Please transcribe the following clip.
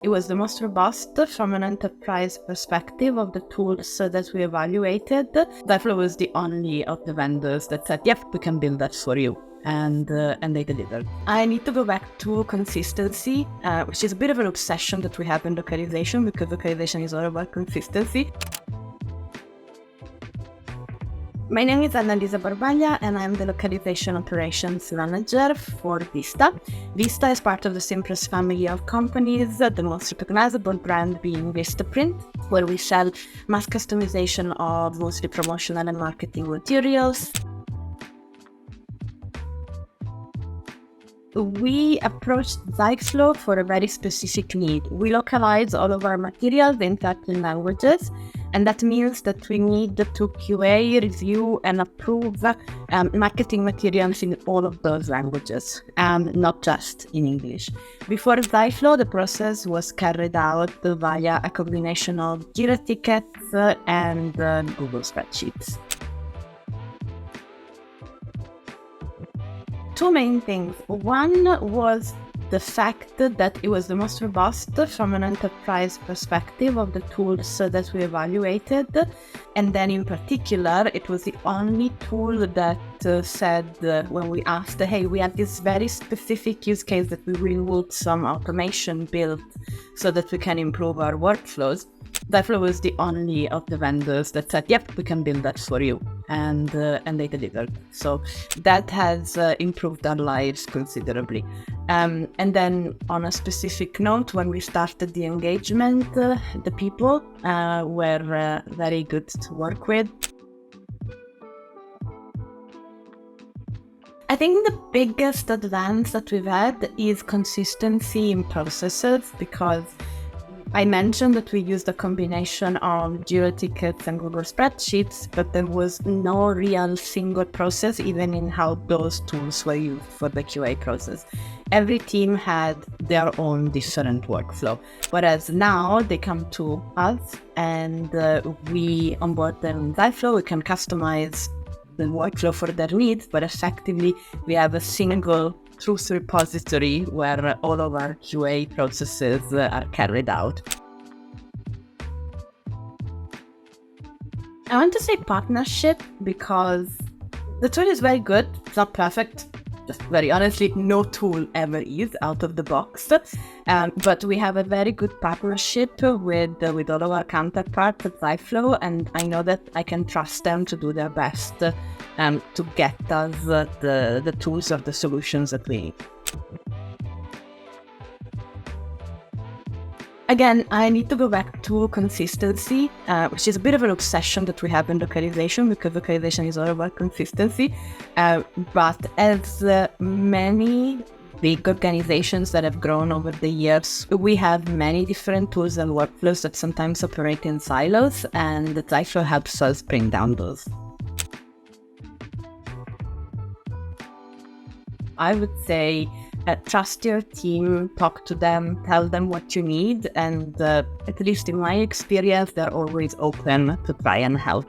It was the most robust from an enterprise perspective of the tools that we evaluated. Ziflow was the only of the vendors that said, yep, we can build that for you. And they delivered. I need to go back to consistency, which is a bit of an obsession that we have in localization, because localization is all about consistency. My name is Annalisa Barbaglia, and I'm the Localization Operations Manager for Vista. Vista is part of the simplest family of companies, the most recognizable brand being Vistaprint, where we sell mass customization of mostly promotional and marketing materials. We approached Ziflow for a very specific need. We localize all of our materials in 13 languages, and that means that we need to QA, review, and approve marketing materials in all of those languages, not just in English. Before Ziflow, the process was carried out via a combination of Jira tickets and Google spreadsheets. Two main things. One was the fact that it was the most robust from an enterprise perspective of the tools that we evaluated. And then in particular, it was the only tool that said when we asked, hey, we have this very specific use case that we will want some automation built so that we can improve our workflows. Ziflow was the only of the vendors that said, yep, we can build that for you. And they delivered. So that has improved our lives considerably. And then on a specific note, when we started the engagement, the people were very good to work with. I think the biggest advance that we've had is consistency in processes, because I mentioned that we used a combination of Jira tickets and Google spreadsheets, but there was no real single process, even in how those tools were used for the QA process. Every team had their own different workflow, whereas now they come to us and we onboard them in Ziflow. We can customize the workflow for their needs, but effectively we have a single truth repository where all of our QA processes are carried out. I want to say partnership because the tool is very good. It's not perfect. Just very honestly, no tool ever is out of the box. But we have a very good partnership with all of our counterparts at Ziflow, and I know that I can trust them to do their best to get us the tools or the solutions that we need. Again, I need to go back to consistency, which is a bit of an obsession that we have in localization, because localization is all about consistency. But as many big organizations that have grown over the years, we have many different tools and workflows that sometimes operate in silos, and Ziflow helps us bring down those. I would say trust your team, talk to them, tell them what you need, and at least in my experience, they're always open to try and help.